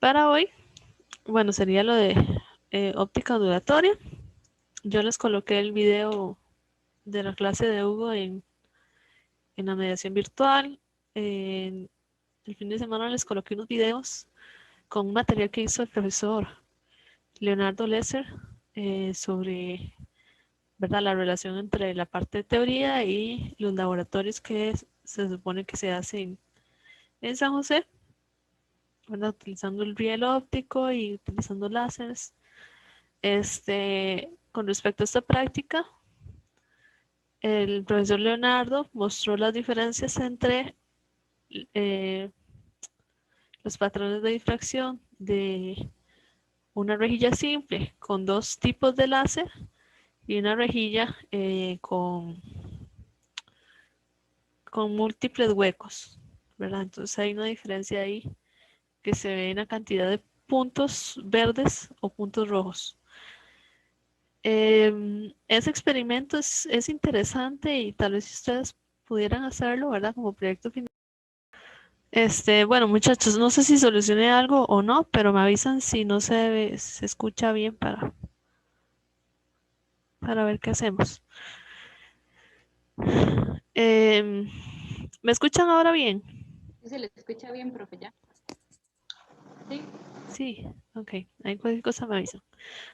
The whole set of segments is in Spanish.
Para hoy, bueno, sería lo de óptica ondulatoria. Yo les coloqué el video de la clase de Hugo en la mediación virtual. El fin de semana les coloqué unos videos con un material que hizo el profesor Leonardo Lesser sobre, ¿verdad?, la relación entre la parte de teoría y los laboratorios que se supone que se hacen en San José, ¿verdad?, utilizando el riel óptico y utilizando láseres. Con respecto a esta práctica, el profesor Leonardo mostró las diferencias entre los patrones de difracción de una rejilla simple con dos tipos de láser y una rejilla con múltiples huecos, ¿verdad? Entonces hay una diferencia ahí que se ve en la cantidad de puntos verdes o puntos rojos. Ese experimento es interesante y tal vez si ustedes pudieran hacerlo, ¿verdad? Como proyecto final. Bueno, muchachos, no sé si solucioné algo o no, pero me avisan si no se escucha bien para ver qué hacemos. ¿Me escuchan ahora bien? Sí, se le escucha bien, profe, ya. Sí. Sí, ok. Hay cualquier cosa me avisan.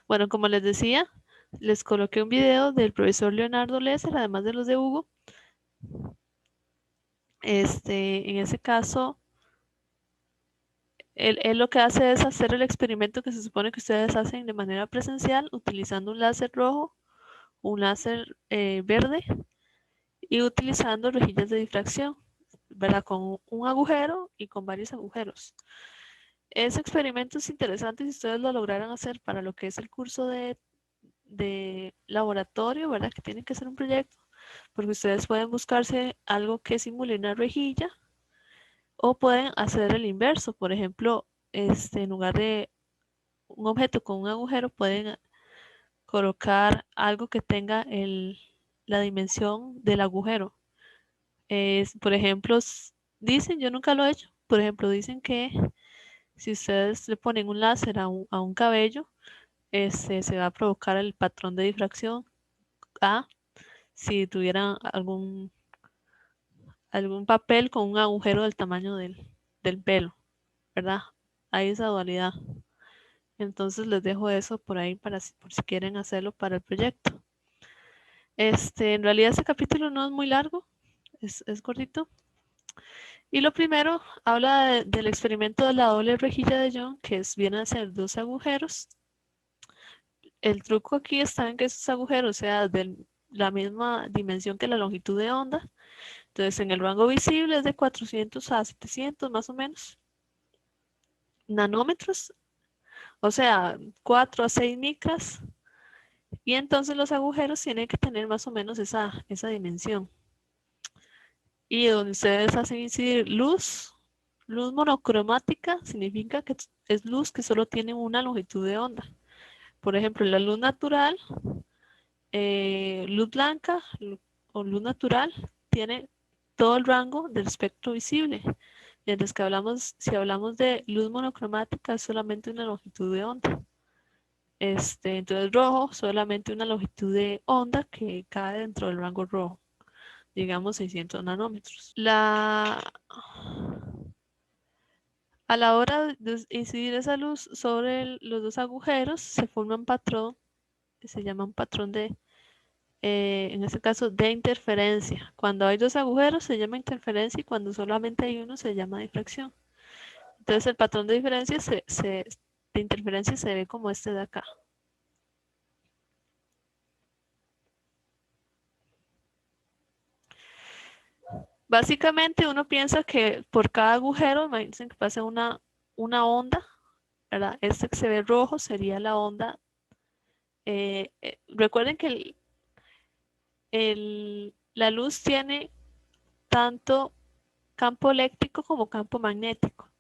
Bueno, como les decía, les coloqué un video del profesor Leonardo Lesser, además de los de Hugo. En ese caso, él lo que hace es hacer el experimento que se supone que ustedes hacen de manera presencial, utilizando un láser rojo, un láser verde y utilizando rejillas de difracción, ¿verdad? Con un agujero y con varios agujeros. Ese experimento es interesante si ustedes lo lograran hacer para lo que es el curso de laboratorio, ¿verdad? Que tienen que hacer un proyecto, porque ustedes pueden buscarse algo que simule una rejilla o pueden hacer el inverso. Por ejemplo, en lugar de un objeto con un agujero, pueden colocar algo que tenga la dimensión del agujero. Por ejemplo, dicen, yo nunca lo he hecho, por ejemplo, dicen que si ustedes le ponen un láser a un cabello, se va a provocar el patrón de difracción A si tuvieran algún papel con un agujero del tamaño del pelo, ¿verdad? Hay esa dualidad. Entonces les dejo eso por ahí por si quieren hacerlo para el proyecto. En realidad este capítulo no es muy largo, es cortito. Y lo primero habla del experimento de la doble rejilla de Young, que viene a ser dos agujeros. El truco aquí está en que esos agujeros sean de la misma dimensión que la longitud de onda. Entonces, en el rango visible es de 400 a 700 más o menos nanómetros, o sea, 4 a 6 micras. Y entonces los agujeros tienen que tener más o menos esa dimensión. Y donde ustedes hacen incidir luz monocromática, significa que es luz que solo tiene una longitud de onda. Por ejemplo, la luz natural, luz blanca o luz natural, tiene todo el rango del espectro visible. Mientras que si hablamos de luz monocromática, es solamente una longitud de onda. Entonces rojo, solamente una longitud de onda que cae dentro del rango rojo, digamos 600 nanómetros. A la hora de incidir esa luz sobre los dos agujeros, se forma un patrón que se llama un patrón en este caso, de interferencia. Cuando hay dos agujeros se llama interferencia y cuando solamente hay uno se llama difracción. Entonces el patrón de diferencia de interferencia se ve como este de acá. Básicamente uno piensa que por cada agujero, imagínense que pasa una onda, ¿verdad? Este que se ve rojo sería la onda. Recuerden que la luz tiene tanto campo eléctrico como campo magnético.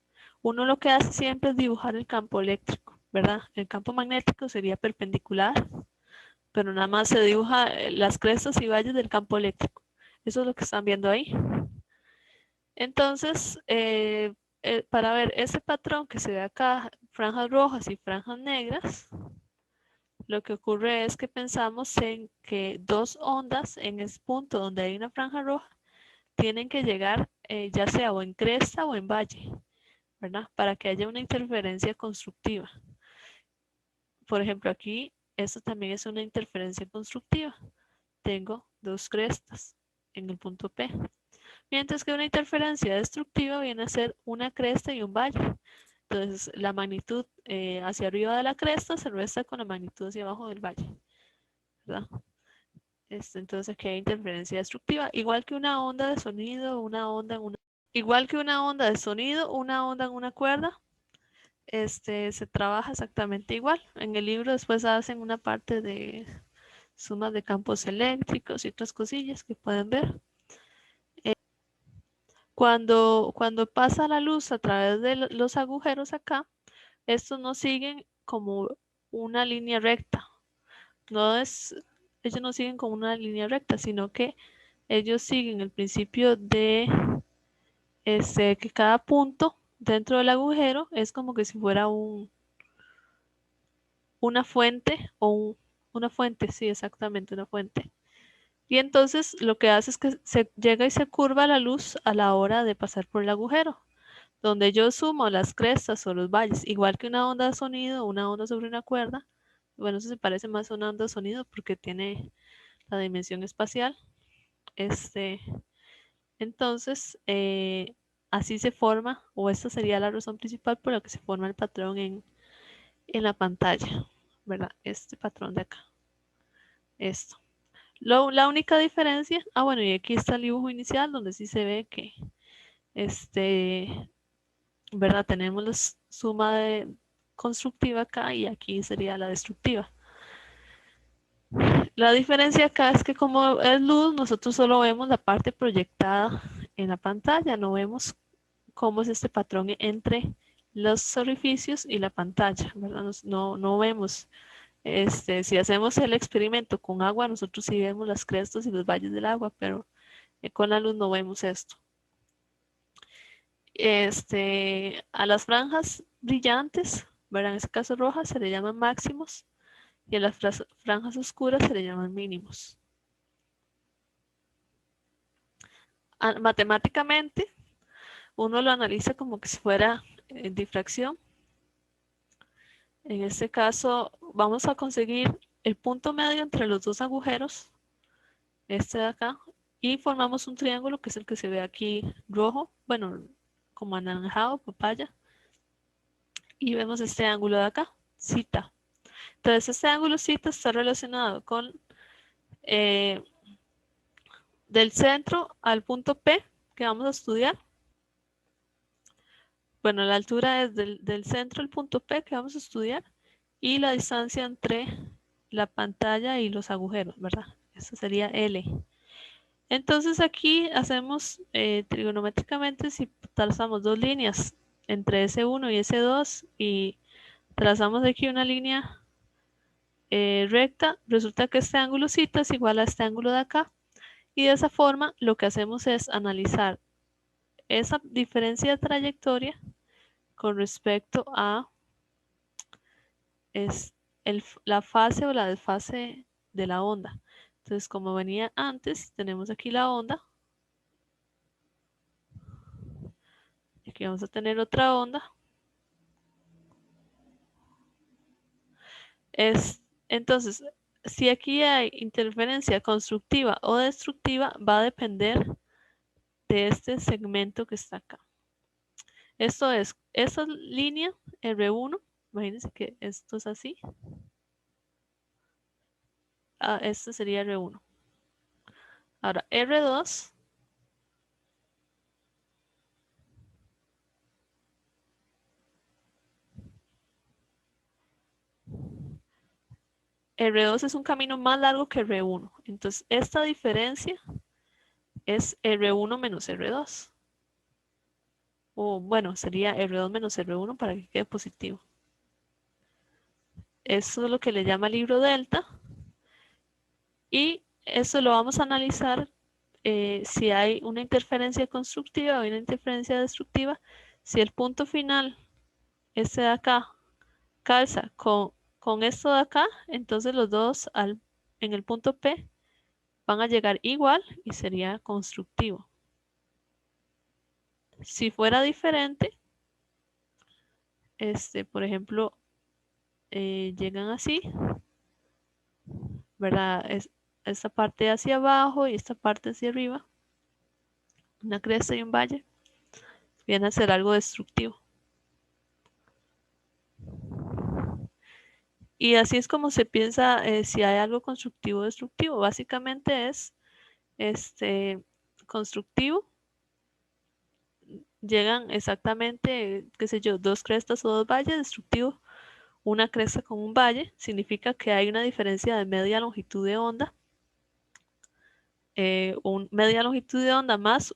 Uno lo que hace siempre es dibujar el campo eléctrico, ¿verdad? El campo magnético sería perpendicular, pero nada más se dibuja las crestas y valles del campo eléctrico. Eso es lo que están viendo ahí. Entonces, para ver ese patrón que se ve acá, franjas rojas y franjas negras, lo que ocurre es que pensamos en que dos ondas en ese punto donde hay una franja roja tienen que llegar ya sea o en cresta o en valle, ¿verdad? Para que haya una interferencia constructiva. Por ejemplo, aquí esto también es una interferencia constructiva. Tengo dos crestas en el punto P. Mientras que una interferencia destructiva viene a ser una cresta y un valle. Entonces, la magnitud hacia arriba de la cresta se resta con la magnitud hacia abajo del valle, ¿verdad? Entonces, aquí hay interferencia destructiva, igual que una onda de sonido, una onda en una... Igual que una onda de sonido, una onda en una cuerda, se trabaja exactamente igual. En el libro después hacen una parte de sumas de campos eléctricos y otras cosillas que pueden ver. Cuando pasa la luz a través de los agujeros acá, estos no siguen como una línea recta. Ellos no siguen como una línea recta, sino que ellos siguen el principio de que cada punto dentro del agujero es como que si fuera una fuente una fuente, sí, exactamente, una fuente. Y entonces lo que hace es que se llega y se curva la luz a la hora de pasar por el agujero, donde yo sumo las crestas o los valles, igual que una onda de sonido, una onda sobre una cuerda. Bueno, eso se parece más a una onda de sonido porque tiene la dimensión espacial. Entonces, así se forma, o esta sería la razón principal por la que se forma el patrón en la pantalla, ¿verdad? Este patrón de acá, esto. La única diferencia, bueno, y aquí está el dibujo inicial donde sí se ve que, ¿verdad? Tenemos la suma constructiva acá y aquí sería la destructiva. La diferencia acá es que como es luz, nosotros solo vemos la parte proyectada en la pantalla, no vemos cómo es este patrón entre los orificios y la pantalla, ¿verdad? No vemos, si hacemos el experimento con agua, nosotros sí vemos las crestas y los valles del agua, pero con la luz no vemos esto. A las franjas brillantes, ¿verdad? En este caso rojas, se le llaman máximos y a las franjas oscuras se le llaman mínimos. Matemáticamente, uno lo analiza como que si fuera difracción. En este caso, vamos a conseguir el punto medio entre los dos agujeros, este de acá, y formamos un triángulo que es el que se ve aquí rojo, bueno, como anaranjado, papaya, y vemos este ángulo de acá, cita. Entonces, este ángulo cita está relacionado con del centro al punto P que vamos a estudiar. Bueno, la altura es del centro al punto P que vamos a estudiar y la distancia entre la pantalla y los agujeros, ¿verdad? Esta sería L. Entonces aquí hacemos trigonométricamente, si trazamos dos líneas entre S1 y S2 y trazamos aquí una línea recta, resulta que este ángulo cita es igual a este ángulo de acá y de esa forma lo que hacemos es analizar esa diferencia de trayectoria con respecto a la fase o la desfase de la onda. Entonces, como venía antes, tenemos aquí la onda. Aquí vamos a tener otra onda. Entonces, si aquí hay interferencia constructiva o destructiva, va a depender de este segmento que está acá. Esto es, esta línea R1, imagínense que esto es así. Este sería R1. Ahora, R2. R2 es un camino más largo que R1. Entonces, esta diferencia es R1 menos R2. O bueno, sería R2 menos R1 para que quede positivo. Eso es lo que le llama libro delta. Y eso lo vamos a analizar si hay una interferencia constructiva o una interferencia destructiva Si el punto final, este de acá, calza con esto de acá, entonces los dos en el punto P van a llegar igual y sería constructivo. Si fuera diferente, por ejemplo, llegan así, ¿verdad? Esta parte hacia abajo y esta parte hacia arriba, una cresta y un valle, viene a ser algo destructivo. Y así es como se piensa si hay algo constructivo o destructivo. Básicamente es constructivo. Llegan exactamente, qué sé yo, dos crestas o dos valles. Destructivo, una cresta con un valle. Significa que hay una diferencia de media longitud de onda. Media longitud de onda más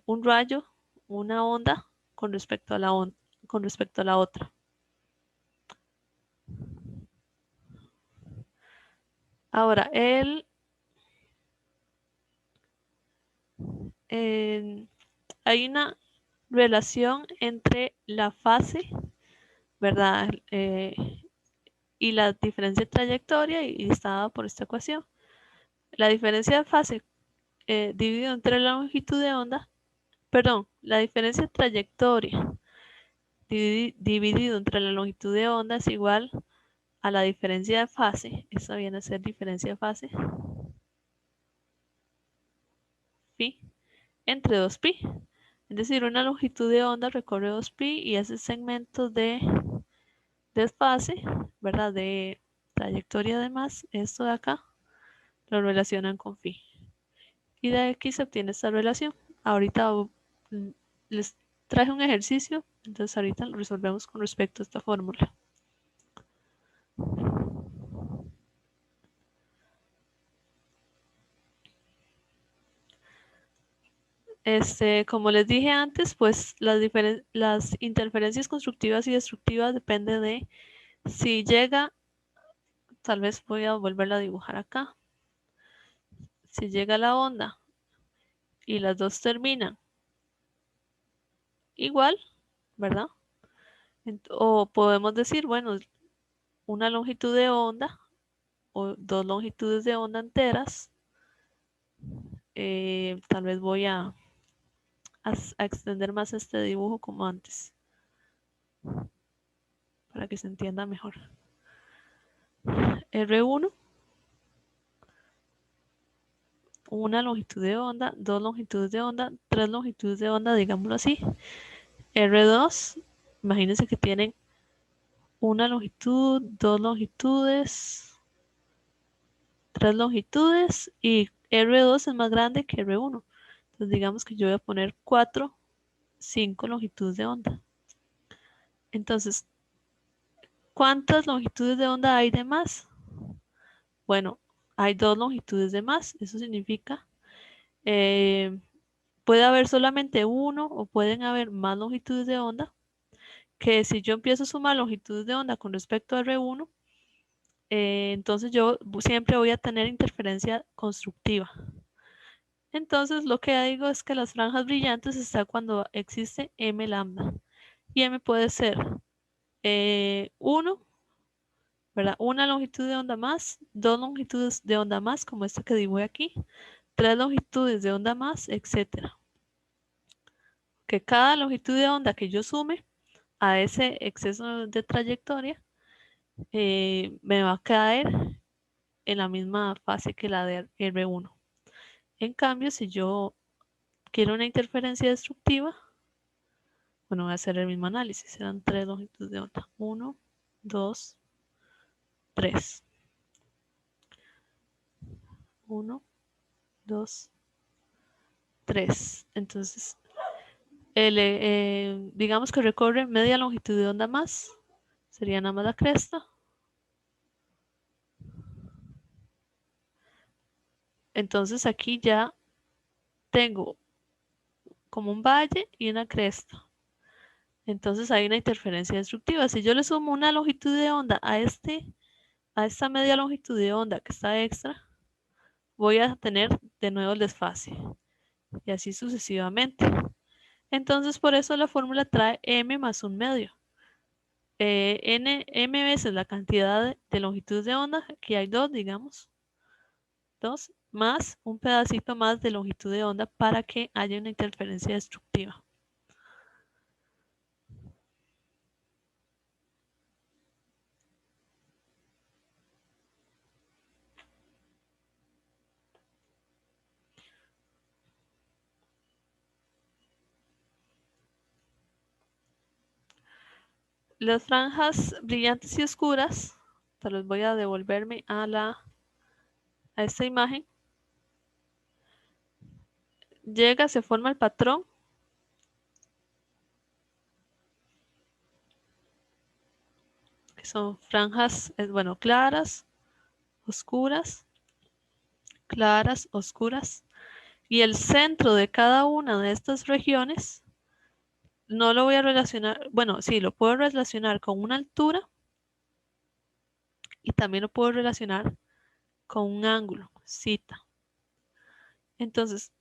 un rayo, una onda con respecto a la otra. Ahora, hay una relación entre la fase, ¿verdad? Y la diferencia de trayectoria y está dada por esta ecuación. La diferencia de fase dividido entre la longitud de onda, perdón, la diferencia de trayectoria dividido entre la longitud de onda es igual a la diferencia de fase. Esta viene a ser diferencia de fase phi entre 2pi. Es decir, una longitud de onda recorre 2pi y ese segmento de fase, ¿verdad? De trayectoria además, esto de acá, lo relacionan con phi. Y de aquí se obtiene esta relación. Ahorita les traje un ejercicio, entonces ahorita lo resolvemos con respecto a esta fórmula. Como les dije antes, pues las interferencias constructivas y destructivas dependen de si llega, tal vez voy a volverla a dibujar acá. Si llega la onda y las dos terminan igual, ¿verdad? O podemos decir, bueno, una longitud de onda o dos longitudes de onda enteras. Tal vez voy a extender más este dibujo como antes para que se entienda mejor. R1, una longitud de onda, dos longitudes de onda, tres longitudes de onda, digámoslo así. R2, imagínense que tienen una longitud, dos longitudes, tres longitudes y R2 es más grande que R1. Entonces digamos que yo voy a poner 4, 5 longitudes de onda. Entonces, ¿cuántas longitudes de onda hay de más? Bueno, hay dos longitudes de más. Eso significa puede haber solamente uno o pueden haber más longitudes de onda. Que si yo empiezo a sumar longitudes de onda con respecto a R1, entonces yo siempre voy a tener interferencia constructiva. Entonces lo que digo es que las franjas brillantes está cuando existe m lambda. Y m puede ser 1, ¿verdad? Una longitud de onda más, dos longitudes de onda más, como esta que dibujo aquí, tres longitudes de onda más, etc. Que cada longitud de onda que yo sume a ese exceso de trayectoria me va a caer en la misma fase que la de R1. En cambio, si yo quiero una interferencia destructiva, bueno, voy a hacer el mismo análisis. Serán tres longitudes de onda. 1, 2, 3. 1, 2, 3. Entonces, digamos que recorre media longitud de onda más. Sería nada más la cresta. Entonces aquí ya tengo como un valle y una cresta. Entonces hay una interferencia destructiva. Si yo le sumo una longitud de onda a esta media longitud de onda que está extra, voy a tener de nuevo el desfase. Y así sucesivamente. Entonces, por eso la fórmula trae m más un medio. M veces la cantidad de longitud de onda, aquí hay 2, digamos, 2, más un pedacito más de longitud de onda para que haya una interferencia destructiva. Las franjas brillantes y oscuras, te los voy a devolverme a esta imagen. Llega, se forma el patrón. Que son franjas, bueno, claras, oscuras, claras, oscuras. Y el centro de cada una de estas regiones no lo voy a relacionar, bueno, sí, lo puedo relacionar con una altura y también lo puedo relacionar con un ángulo, cita. Entonces,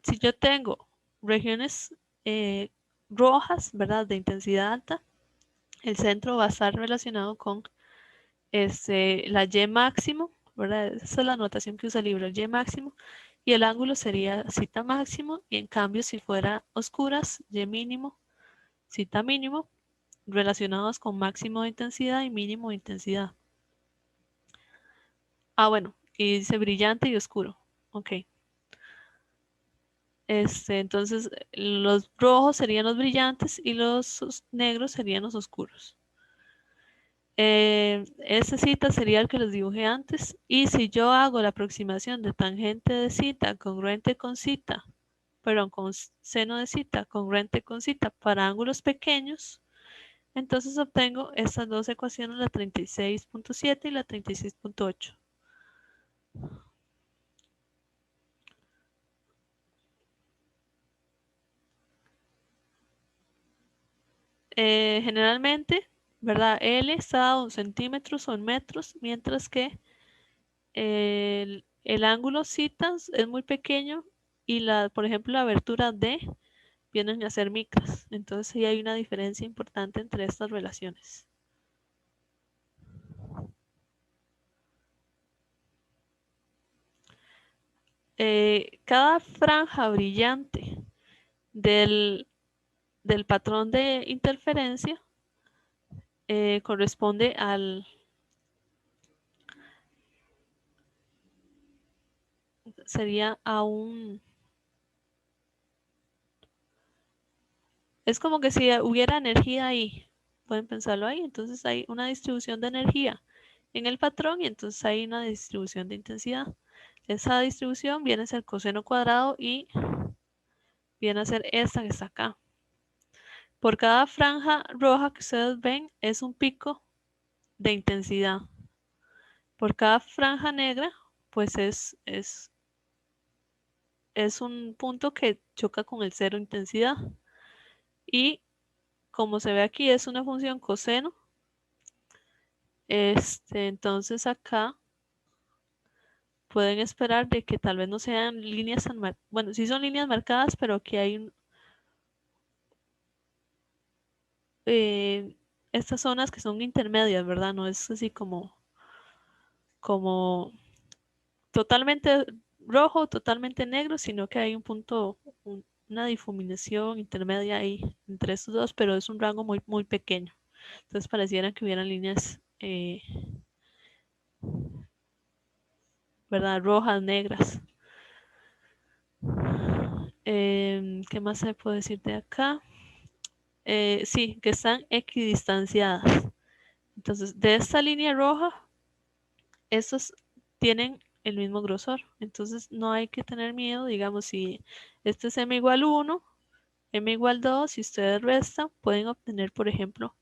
si yo tengo regiones rojas, ¿verdad? De intensidad alta, el centro va a estar relacionado con la Y máximo, ¿verdad? Esa es la notación que usa el libro, el Y máximo, y el ángulo sería cita máximo, y en cambio si fuera oscuras, Y mínimo, cita mínimo, relacionados con máximo de intensidad y mínimo de intensidad. Ah, bueno, y dice brillante y oscuro. Ok. Entonces, los rojos serían los brillantes y los negros serían los oscuros. Esta cita sería el que les dibujé antes. Y si yo hago la aproximación de tangente de cita congruente con cita, perdón, con seno de cita congruente con cita para ángulos pequeños, entonces obtengo estas dos ecuaciones, la 36.7 y la 36.8. Generalmente, ¿verdad? L está dado en centímetros o en metros, mientras que el ángulo citas es muy pequeño y por ejemplo, la abertura D vienen a ser micras. Entonces sí hay una diferencia importante entre estas relaciones. Cada franja brillante del patrón de interferencia corresponde sería a es como que si hubiera energía ahí, pueden pensarlo ahí, entonces hay una distribución de energía en el patrón y entonces hay una distribución de intensidad. Esa distribución viene a ser coseno cuadrado y viene a ser esta que está acá. Por cada franja roja que ustedes ven es un pico de intensidad. Por cada franja negra, pues es un punto que choca con el cero intensidad. Y como se ve aquí, es una función coseno. Entonces acá pueden esperar de que tal vez no sean líneas tan marcadas. Bueno, sí son líneas marcadas, pero aquí hay estas zonas que son intermedias, ¿verdad? No es así como totalmente rojo, totalmente negro, sino que hay un punto, una difuminación intermedia ahí entre estos dos, pero es un rango muy, muy pequeño. Entonces pareciera que hubieran líneas, ¿verdad? Rojas, negras. ¿Qué más se puede decir de acá? Sí, que están equidistanciadas. Entonces, de esta línea roja, estos tienen el mismo grosor. Entonces, no hay que tener miedo. Digamos, si este es m igual 1, m igual 2, si ustedes restan, pueden obtener, por ejemplo,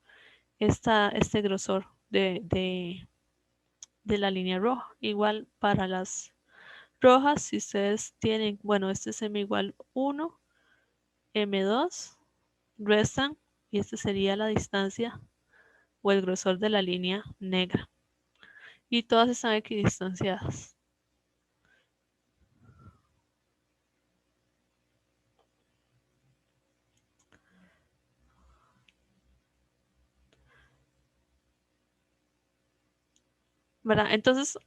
este grosor de la línea roja. Igual para las rojas, si ustedes tienen, bueno, este es m igual 1, m2, restan y esta sería la distancia o el grosor de la línea negra. Y todas están equidistanciadas. ¿verdad? Entonces,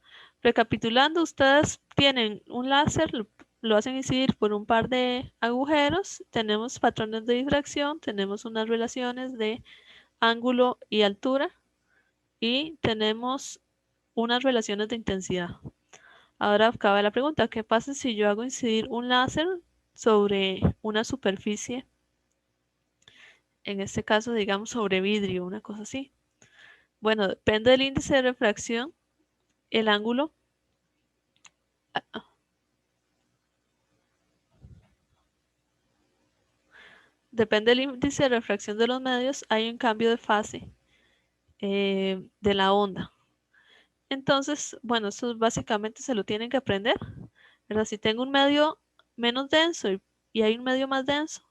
recapitulando, ustedes tienen un láser, lo hacen incidir por un par de agujeros, tenemos patrones de difracción, tenemos unas relaciones de ángulo y altura y tenemos unas relaciones de intensidad. Ahora cabe la pregunta, ¿qué pasa si yo hago incidir un láser sobre una superficie? En este caso, digamos, sobre vidrio, una cosa así. Bueno, depende del índice de refracción, el ángulo. Depende del índice de refracción de los medios, hay un cambio de fase de la onda. Entonces, bueno, esto básicamente se lo tienen que aprender, ¿verdad? Si tengo un medio menos denso y hay un medio más denso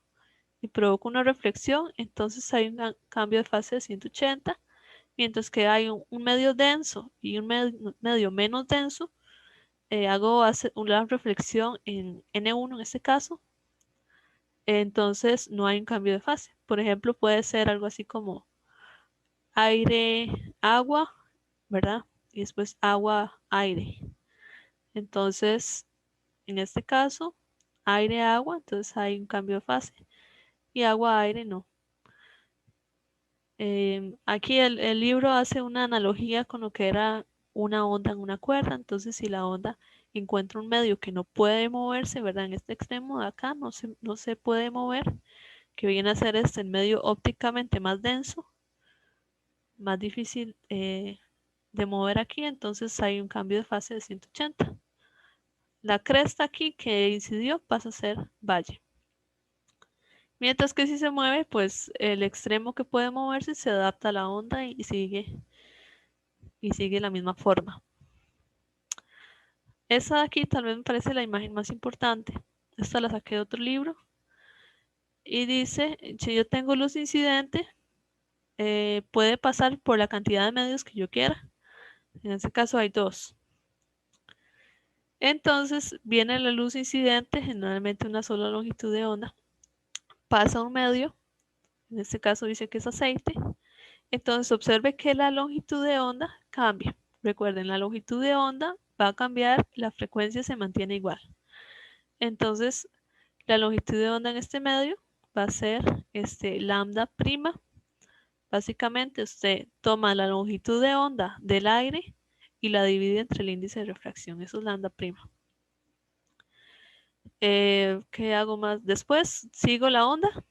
y provoca una reflexión, entonces hay un cambio de fase de 180, mientras que hay un medio denso y un medio menos denso, hago una reflexión en N1 en este caso, entonces no hay un cambio de fase. Por ejemplo, puede ser algo así como aire, agua, ¿verdad? Y después agua, aire. Entonces, en este caso, aire, agua, entonces hay un cambio de fase. Y agua, aire, no. Aquí el libro hace una analogía con lo que era una onda en una cuerda. Entonces, si la onda encuentra un medio que no puede moverse, ¿verdad? En este extremo de acá no se puede mover, que viene a ser este el medio ópticamente más denso, más difícil de mover aquí, entonces hay un cambio de fase de 180. La cresta aquí que incidió pasa a ser valle. Mientras que si se mueve, pues el extremo que puede moverse se adapta a la onda y sigue la misma forma. Esa de aquí tal vez me parece la imagen más importante. Esta la saqué de otro libro. Y dice, si yo tengo luz incidente, puede pasar por la cantidad de medios que yo quiera. En este caso hay dos. Entonces viene la luz incidente, generalmente una sola longitud de onda, pasa un medio, en este caso dice que es aceite, entonces observe que la longitud de onda cambia. Recuerden, la longitud de onda va a cambiar, la frecuencia se mantiene igual. Entonces, la longitud de onda en este medio va a ser lambda prima. Básicamente usted toma la longitud de onda del aire y la divide entre el índice de refracción. Eso es lambda prima. ¿Qué hago más? Después sigo la onda,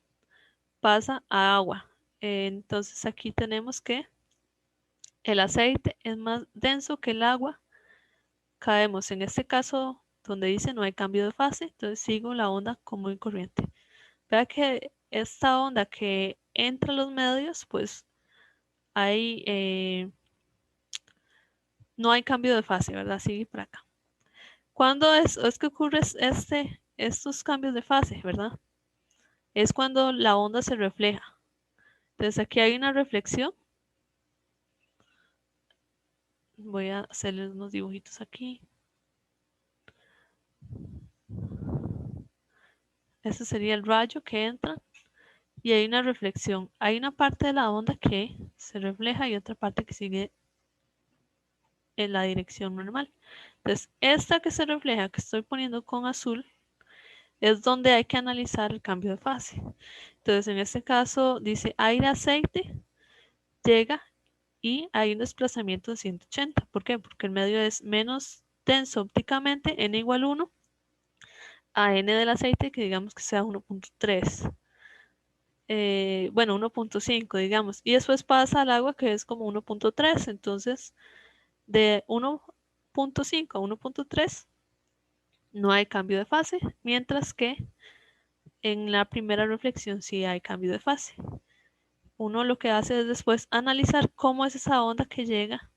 pasa a agua. Entonces aquí tenemos que el aceite es más denso que el agua. Caemos en este caso donde dice no hay cambio de fase, entonces sigo la onda común y corriente. Vea que esta onda que entra a los medios, pues hay, no hay cambio de fase, ¿verdad? Sigue para acá. ¿Cuándo es que ocurre estos cambios de fase, verdad? Es cuando la onda se refleja. Entonces aquí hay una reflexión. Voy a hacerles unos dibujitos aquí. Este sería el rayo que entra y hay una reflexión. Hay una parte de la onda que se refleja y otra parte que sigue en la dirección normal. Entonces, esta que se refleja, que estoy poniendo con azul, es donde hay que analizar el cambio de fase. Entonces, en este caso dice aire, aceite, llega y hay un desplazamiento de 180. ¿Por qué? Porque el medio es menos denso ópticamente, n igual 1, a n del aceite, que digamos que sea 1.3. Bueno, 1.5, digamos. Y después pasa al agua, que es como 1.3. Entonces, de 1.5 a 1.3 no hay cambio de fase, mientras que en la primera reflexión sí hay cambio de fase. Uno lo que hace es después analizar cómo es esa onda que llega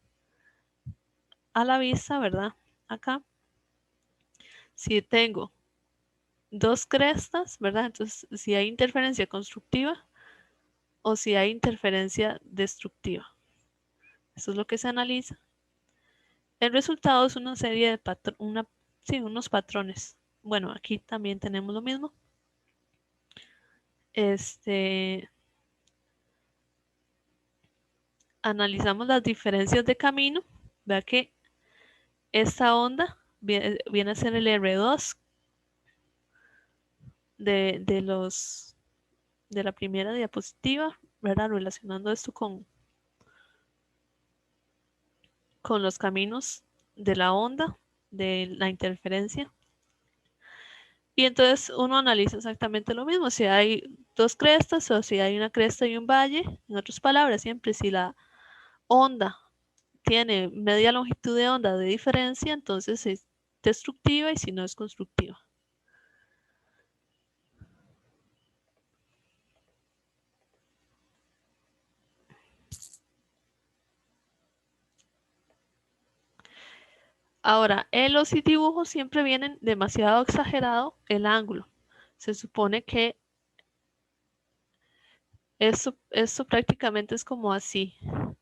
a la vista, ¿verdad? Acá. Si tengo dos crestas, ¿verdad? Entonces, si hay interferencia constructiva o si hay interferencia destructiva. Eso es lo que se analiza. El resultado es una serie de unos patrones. Bueno, aquí también tenemos lo mismo. Analizamos las diferencias de camino, Vea que esta onda viene a ser el R2 de la primera diapositiva, ¿verdad? Relacionando esto con los caminos de la onda, de la interferencia. Y entonces uno analiza exactamente lo mismo, si hay dos crestas o si hay una cresta y un valle. En otras palabras, siempre si la onda tiene media longitud de onda de diferencia, entonces es destructiva, y si no, es constructiva. Ahora, en los dibujos siempre vienen demasiado exagerado el ángulo. Se supone que esto prácticamente es como así,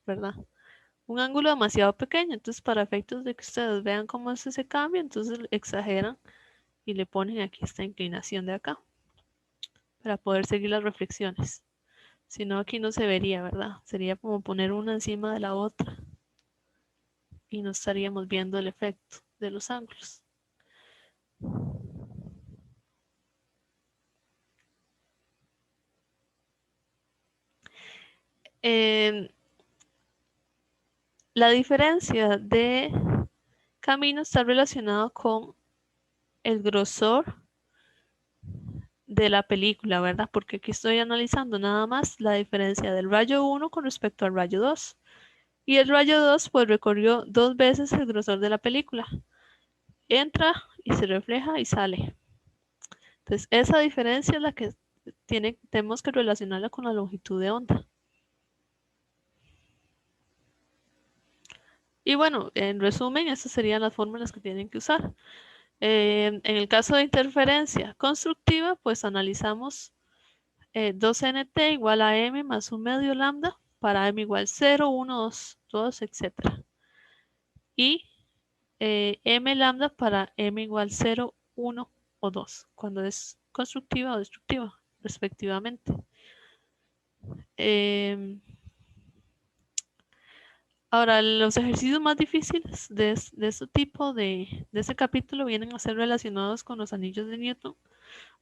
¿verdad? Un ángulo demasiado pequeño. Entonces, para efectos de que ustedes vean cómo es ese cambio, entonces exageran y le ponen aquí esta inclinación de acá para poder seguir las reflexiones. Si no, aquí no se vería, ¿verdad? Sería como poner una encima de la otra y no estaríamos viendo el efecto de los ángulos. La diferencia de camino está relacionado con el grosor de la película, ¿verdad? Porque aquí estoy analizando nada más la diferencia del rayo 1 con respecto al rayo 2. Y el rayo 2 pues recorrió 2 veces el grosor de la película. Entra y se refleja y sale. Entonces esa diferencia es la que tenemos que relacionarla con la longitud de onda. Y bueno, en resumen, estas serían las fórmulas que tienen que usar. En el caso de interferencia constructiva, pues analizamos 2nt igual a m más un medio lambda para m igual 0, 1, 2, 2, etc. Y m lambda para m igual 0, 1 o 2, cuando es constructiva o destructiva, respectivamente. Ahora, los ejercicios más difíciles de este tipo de este capítulo vienen a ser relacionados con los anillos de Newton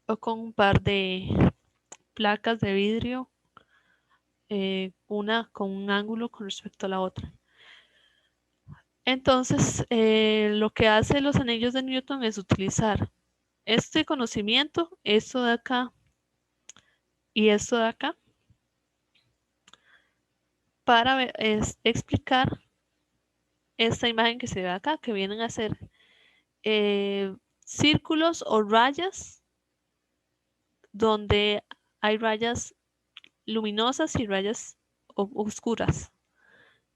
o con un par de placas de vidrio, una con un ángulo con respecto a la otra. Entonces, lo que hace los anillos de Newton es utilizar este conocimiento, esto de acá y esto de acá, para explicar esta imagen que se ve acá, que vienen a ser círculos o rayas donde hay rayas luminosas y rayas oscuras.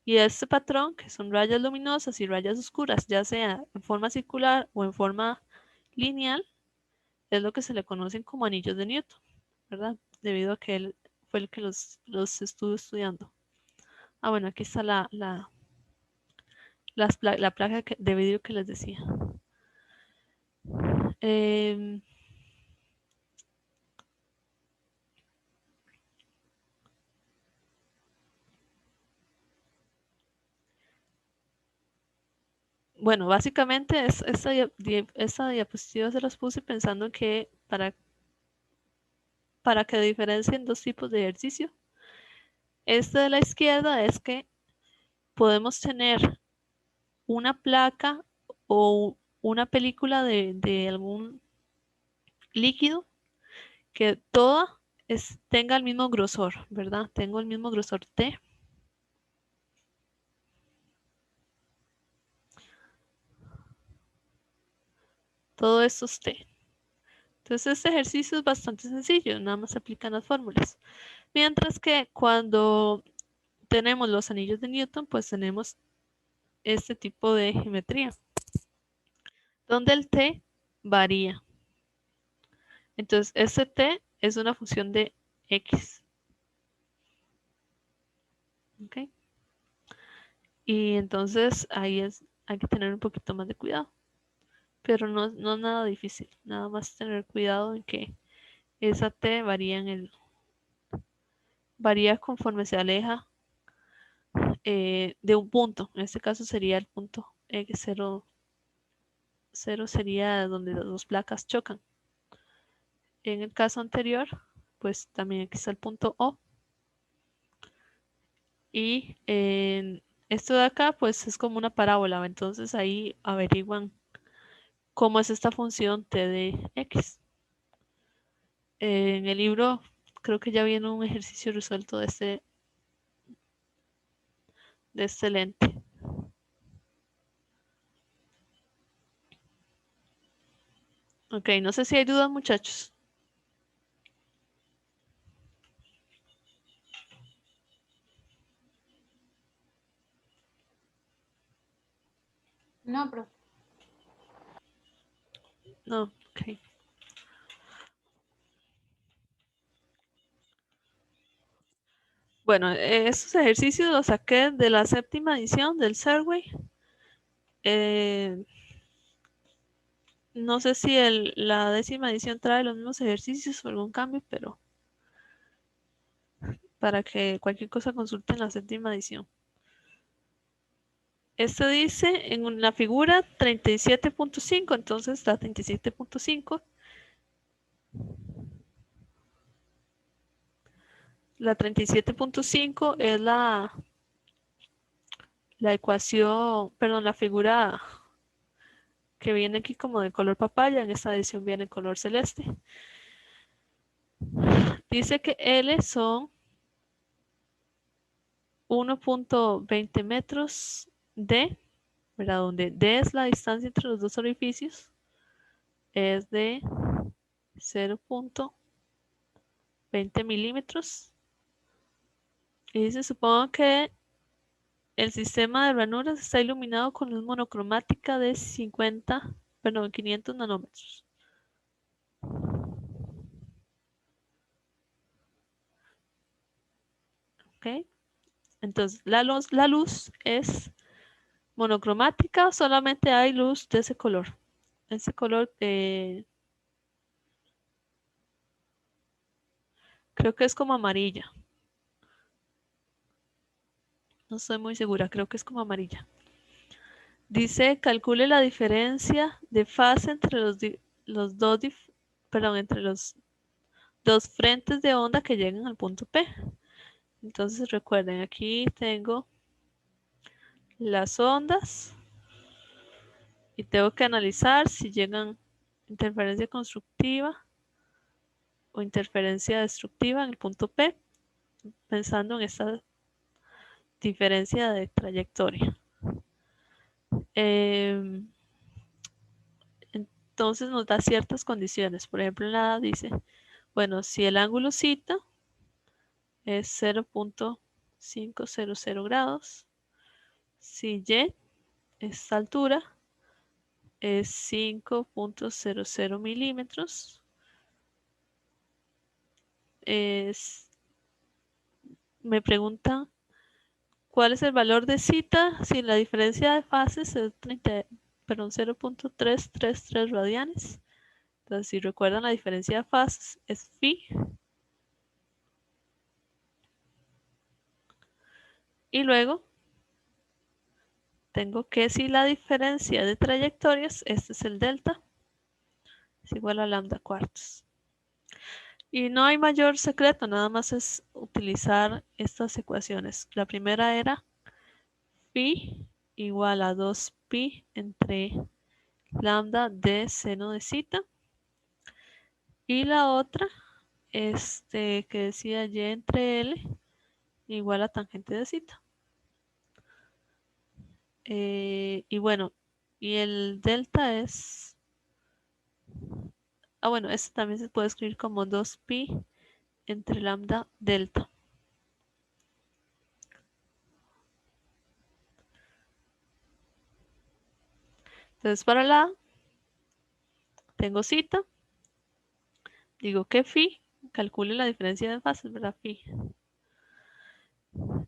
Y este patrón, que son rayas luminosas y rayas oscuras, ya sea en forma circular o en forma lineal, es lo que se le conocen como anillos de Newton, ¿verdad? Debido a que él fue el que los estuvo estudiando. Ah, bueno, aquí está la placa de vidrio que les decía. Bueno, básicamente esta diapositiva se las puse pensando que para que diferencien dos tipos de ejercicio. Este de la izquierda es que podemos tener una placa o una película de algún líquido que toda tenga el mismo grosor, ¿verdad? Tengo el mismo grosor T. Todo esto es T. Entonces este ejercicio es bastante sencillo, nada más se aplican las fórmulas. Mientras que cuando tenemos los anillos de Newton, pues tenemos este tipo de geometría, donde el T varía. Entonces este T es una función de X. ¿Ok? Y entonces ahí hay que tener un poquito más de cuidado. Pero no es nada difícil, nada más tener cuidado en que esa T varía conforme se aleja de un punto. En este caso sería el punto X0, 0 sería donde las dos placas chocan. En el caso anterior, pues también aquí está el punto O. Y esto de acá, pues es como una parábola. Entonces ahí averiguan cómo es esta función t de x. En el libro creo que ya viene un ejercicio resuelto de este lente. Ok, no sé si hay dudas, muchachos. No, profe. No, ok. Bueno, estos ejercicios los saqué de la 7ª edición del Survey. No sé si la 10ª edición trae los mismos ejercicios o algún cambio, pero para que cualquier cosa consulten la 7ª edición. Esto dice en la figura 37.5, entonces la 37.5. La 37.5 es la ecuación, perdón, la figura que viene aquí como de color papaya. En esta edición viene en color celeste. Dice que L son 1.20 metros D, ¿verdad? Donde D es la distancia entre los dos orificios, es de 0.20 milímetros. Y dice, supongo que el sistema de ranuras está iluminado con luz monocromática de 500 nanómetros. ¿Ok? Entonces, la luz es monocromática, solamente hay luz de ese color. Ese color creo que es como amarilla. No estoy muy segura, creo que es como amarilla. Dice, calcule la diferencia de fase entre entre los dos frentes de onda que llegan al punto P. Entonces recuerden, aquí tengo las ondas y tengo que analizar si llegan interferencia constructiva o interferencia destructiva en el punto P, pensando en esta diferencia de trayectoria. Entonces nos da ciertas condiciones. Por ejemplo, en la A dice, bueno, si el ángulo θ es 0.500 grados, si Y, esta altura, es 5.00 milímetros, me preguntan cuál es el valor de θ si la diferencia de fases es 0.333 radianes. Entonces, si recuerdan, la diferencia de fases es phi. Y luego tengo que si la diferencia de trayectorias, este es el delta, es igual a lambda cuartos. Y no hay mayor secreto, nada más es utilizar estas ecuaciones. La primera era phi igual a 2pi entre lambda de seno de θ. Y la otra, que decía y entre L igual a tangente de θ. Y bueno, y el delta es... bueno, este también se puede escribir como 2pi entre lambda delta. Entonces para la A, tengo θ, digo que phi, calcule la diferencia de fases, ¿verdad? Phi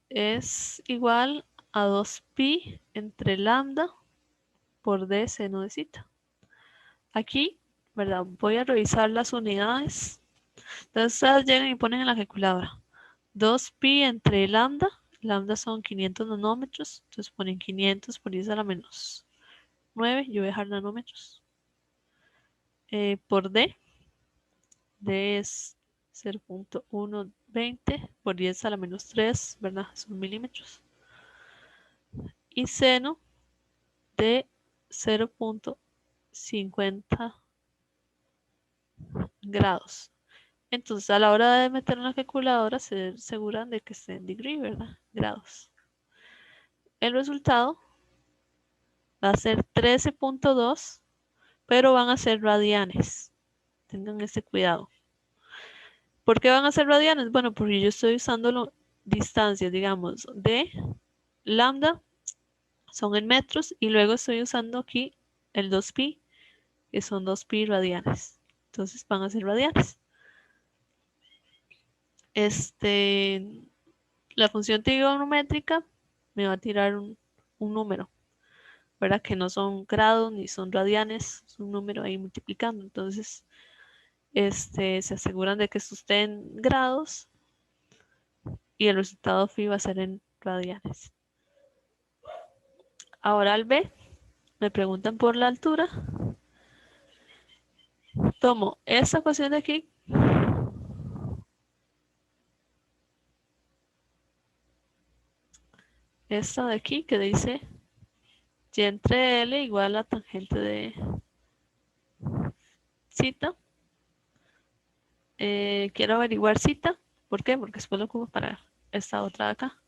es igual a 2pi entre lambda por d seno de θ. Aquí, ¿verdad? Voy a revisar las unidades. Entonces ustedes llegan y ponen en la calculadora 2pi entre lambda, Lambda son 500 nanómetros, entonces ponen 500 por 10 a la menos 9, yo voy a dejar nanómetros, por D es 0.120 por 10 a la menos 3, ¿verdad? Son milímetros. Y seno de 0.50 grados. Entonces, a la hora de meter en la calculadora, se aseguran de que esté en degree, ¿verdad? Grados. El resultado va a ser 13.2, pero van a ser radianes. Tengan ese cuidado. ¿Por qué van a ser radianes? Bueno, porque yo estoy usando distancias, digamos, de lambda, son en metros, y luego estoy usando aquí el 2pi, que son 2pi radianes. Entonces van a ser radianes. La función trigonométrica me va a tirar un número, ¿verdad? Que no son grados ni son radianes, es un número ahí multiplicando. Entonces, se aseguran de que esto esté en grados y el resultado phi va a ser en radianes. Ahora al B, me preguntan por la altura. Tomo esta ecuación de aquí, esta de aquí que dice y entre L igual a tangente de cita. Quiero averiguar cita. ¿Por qué? Porque después lo ocupo para esta otra de acá.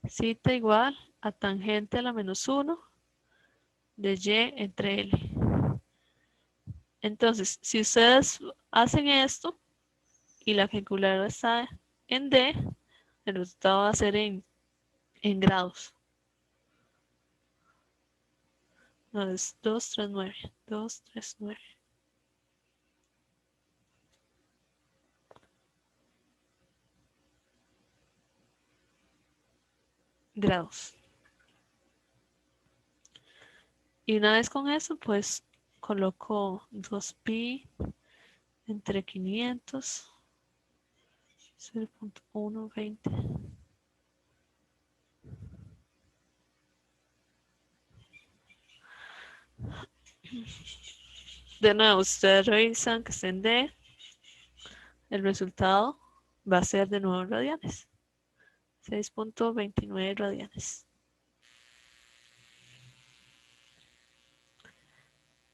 Cita igual a tangente a la menos 1 de y entre L. Entonces, si ustedes hacen esto y la calculadora está en D, el resultado va a ser en grados. No, es 239. 239 grados. Y una vez con eso, pues coloco 2pi entre 500, 0.120. De nuevo, ustedes revisan que estén D, el resultado va a ser de nuevo radianes. 6.29 radianes.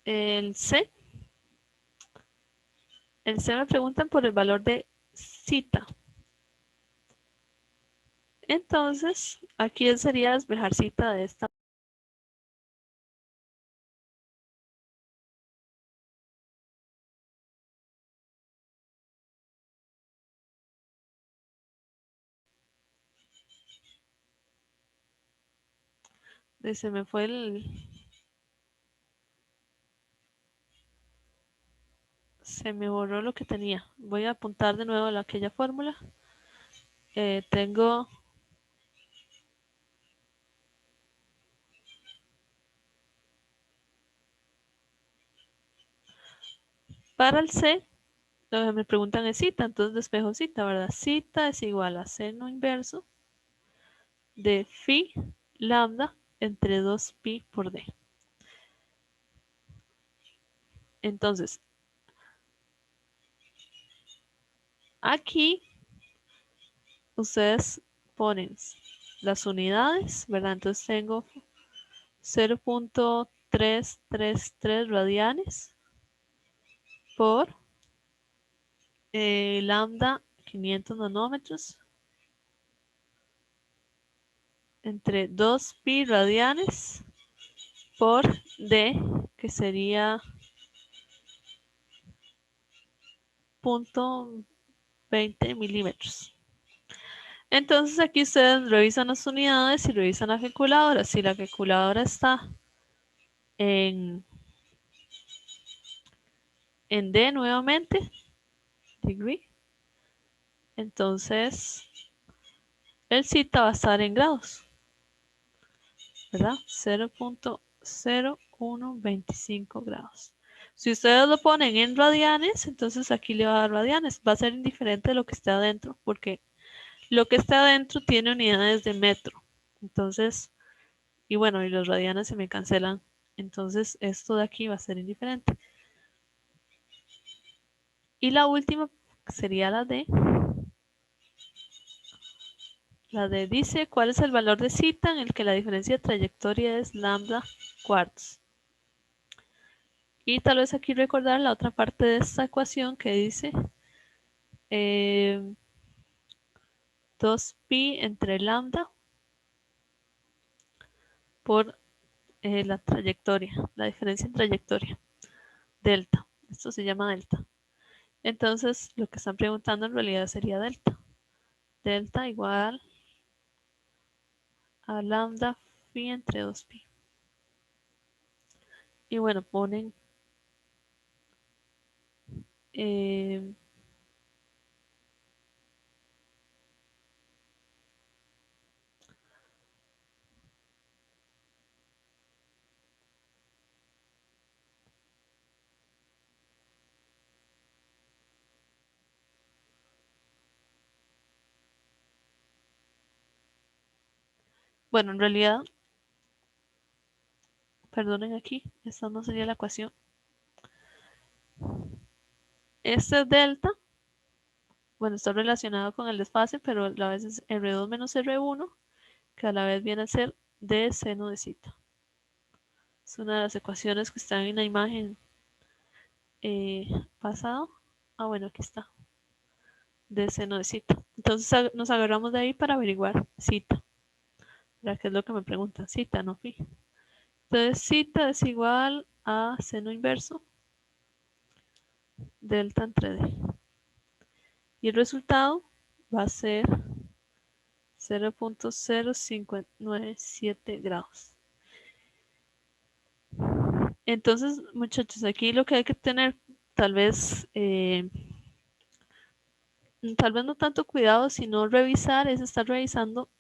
El C me preguntan por el valor de cita. Entonces, aquí sería despejar cita de esta. Se me fue se me borró lo que tenía. Voy a apuntar de nuevo aquella fórmula. Tengo para el C, lo que me preguntan es cita, entonces despejo cita, ¿verdad? Cita es igual a seno inverso de phi lambda entre 2pi por d. Entonces, aquí ustedes ponen las unidades, ¿verdad? Entonces tengo 0.333 radianes por lambda 500 nanómetros entre 2pi radianes por d, que sería 0.20 milímetros. Entonces aquí ustedes revisan las unidades y revisan la calculadora. Si la calculadora está en D nuevamente, degree, entonces el cita va a estar en grados, ¿verdad? 0.0125 grados. Si ustedes lo ponen en radianes, entonces aquí le va a dar radianes. Va a ser indiferente de lo que esté adentro, porque Lo que está adentro tiene unidades de metro. Entonces, y bueno, y los radianes se me cancelan. Entonces, esto de aquí va a ser indiferente. Y la última sería la D. La D dice cuál es el valor de cita en el que la diferencia de trayectoria es lambda cuartos. Y tal vez aquí recordar la otra parte de esta ecuación que dice 2pi entre lambda por la trayectoria, la diferencia en trayectoria, delta. Esto se llama delta. Entonces, lo que están preguntando en realidad sería delta. Delta igual a lambda phi entre 2pi. Y bueno, ponen bueno, en realidad, perdonen aquí, esta no sería la ecuación. Este delta, bueno, está relacionado con el desfase, pero a la vez es R2 menos R1, que a la vez viene a ser D seno de cita. Es una de las ecuaciones que están en la imagen pasado. Ah, bueno, aquí está. D seno de cita. Entonces nos agarramos de ahí para averiguar cita. ¿Verdad? ¿Qué es lo que me preguntan? Cita, no phi. Entonces cita es igual a seno inverso delta entre D. Y el resultado va a ser 0.0597 grados. Entonces, muchachos, aquí lo que hay que tener tal vez no tanto cuidado, sino revisar, es estar revisando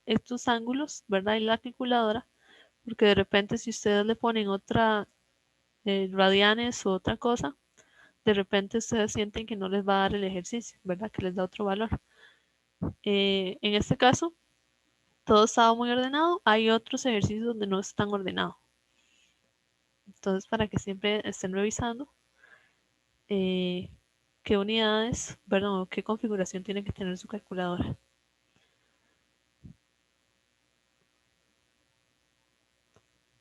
estos ángulos, ¿verdad? Y la calculadora, porque de repente si ustedes le ponen otra radianes o otra cosa, de repente ustedes sienten que no les va a dar el ejercicio, ¿verdad? Que les da otro valor. En este caso, todo estaba muy ordenado. Hay otros ejercicios donde no están ordenados. Entonces, para que siempre estén revisando qué unidades, perdón, qué configuración tiene que tener su calculadora.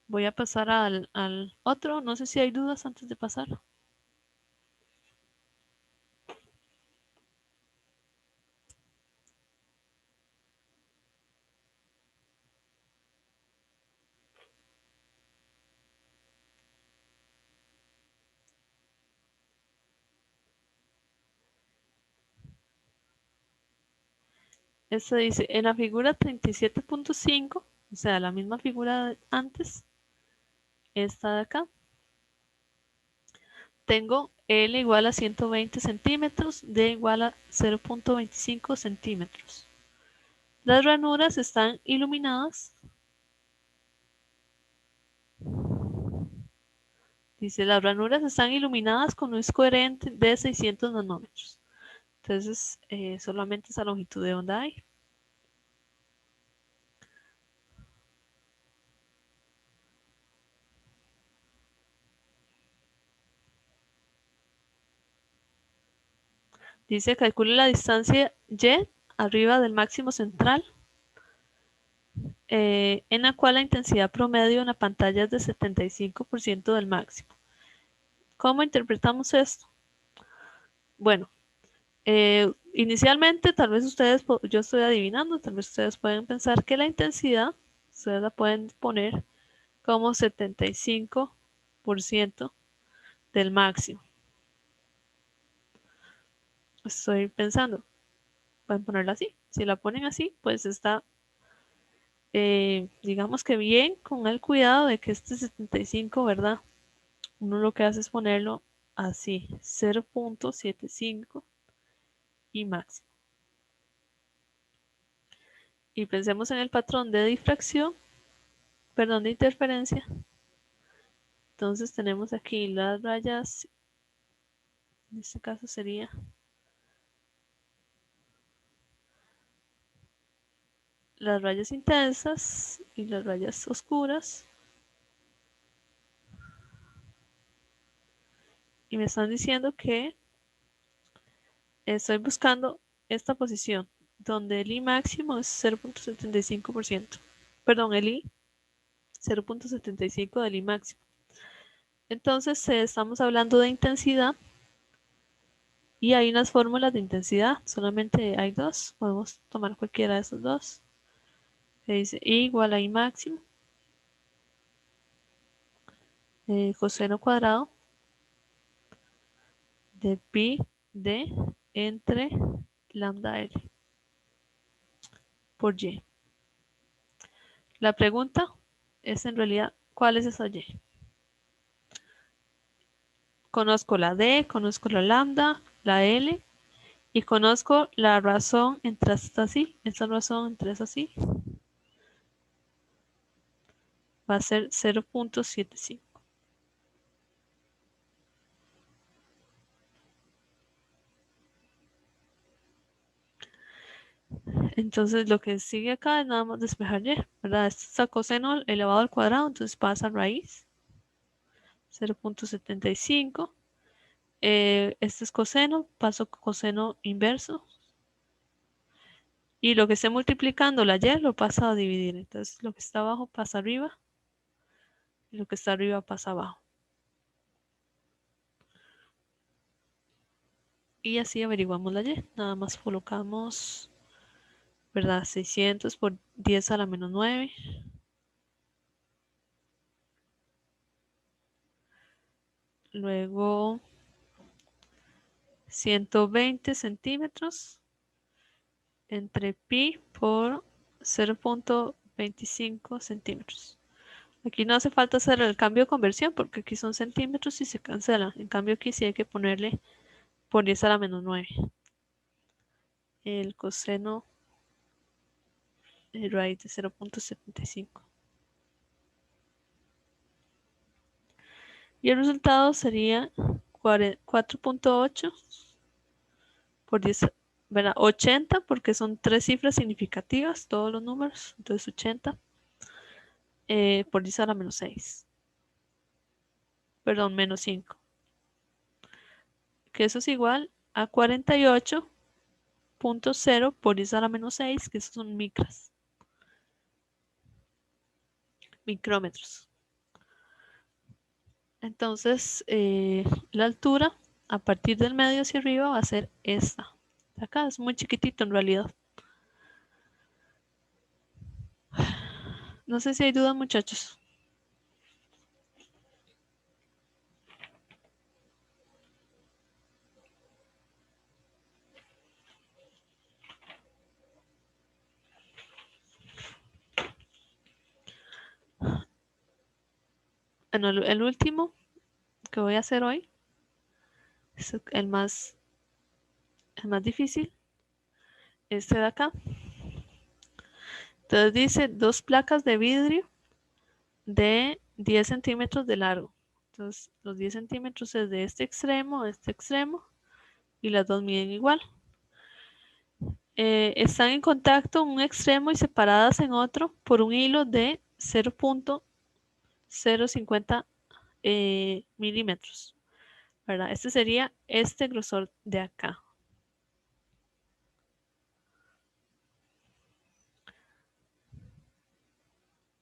Voy a pasar al otro. No sé si hay dudas antes de pasar. Este dice, en la figura 37.5, o sea, la misma figura de antes, esta de acá, tengo L igual a 120 centímetros, D igual a 0.25 centímetros. Las ranuras están iluminadas. Dice, las ranuras están iluminadas con luz coherente de 600 nanómetros. Entonces, solamente esa longitud de onda hay. Dice, calcule la distancia Y arriba del máximo central, en la cual la intensidad promedio en la pantalla es de 75% del máximo. ¿Cómo interpretamos esto? Bueno, inicialmente tal vez ustedes, yo estoy adivinando, tal vez ustedes pueden pensar que la intensidad, ustedes la pueden poner como 75% del máximo. Estoy pensando, pueden ponerla así. Si la ponen así, pues está, digamos que bien, con el cuidado de que este 75, ¿verdad? Uno lo que hace es ponerlo así, 0.75 y máximo. Y pensemos en el patrón de difracción, perdón, de interferencia. Entonces tenemos aquí las rayas, en este caso sería las rayas intensas y las rayas oscuras. Y me están diciendo que estoy buscando esta posición donde el I máximo es 0.75%. Perdón, el I 0.75 del I máximo. Entonces estamos hablando de intensidad y hay unas fórmulas de intensidad, solamente hay dos, podemos tomar cualquiera de esos dos. Que dice I igual a I máximo, coseno cuadrado de pi d entre lambda L por Y. La pregunta es en realidad, ¿cuál es esa Y? Conozco la D, conozco la lambda, la L y conozco la razón entre esta así, esta razón entre esa así va a ser 0.75. Entonces lo que sigue acá es nada más despejar Y, ¿verdad? Esto es a coseno elevado al cuadrado, entonces pasa a raíz 0.75. Este es coseno, paso coseno inverso. Y lo que esté multiplicando la Y lo pasa a dividir. Entonces lo que está abajo pasa arriba y lo que está arriba pasa abajo. Y así averiguamos la Y. Nada más colocamos, ¿verdad? 600 por 10 a la menos 9. Luego 120 centímetros entre pi por 0.25 centímetros. Aquí no hace falta hacer el cambio de conversión porque aquí son centímetros y se cancela. En cambio aquí sí hay que ponerle por 10 a la menos 9. El coseno de raíz de 0.75. Y el resultado sería 4.8 por 10, ¿verdad? 80 porque son tres cifras significativas, todos los números, entonces 80 por 10 a la menos 6. Perdón, menos 5. Que eso es igual a 48.0 por 10 a la menos 6, que esos son micras. Micrómetros. Entonces, la altura a partir del medio hacia arriba va a ser esta. Acá es muy chiquitito en realidad. No sé si hay dudas, muchachos. Bueno, el último que voy a hacer hoy es el más difícil. Este de acá. Entonces dice dos placas de vidrio de 10 centímetros de largo. Entonces los 10 centímetros es de este extremo a este extremo y las dos miden igual. Están en contacto en un extremo y separadas en otro por un hilo de 0.050 milímetros, ¿verdad? Este sería este grosor de acá.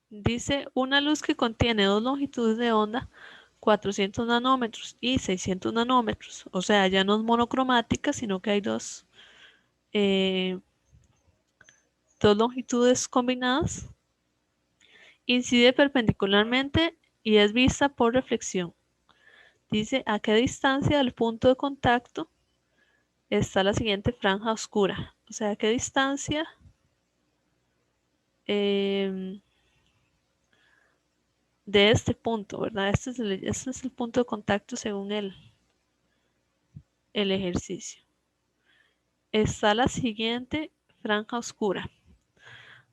Dice una luz que contiene dos longitudes de onda, 400 nanómetros y 600 nanómetros. O sea, ya no es monocromática, sino que hay dos longitudes combinadas. Incide perpendicularmente y es vista por reflexión. Dice a qué distancia del punto de contacto está la siguiente franja oscura. O sea, a qué distancia de este punto, ¿verdad? Este es el punto de contacto según el ejercicio. Está la siguiente franja oscura.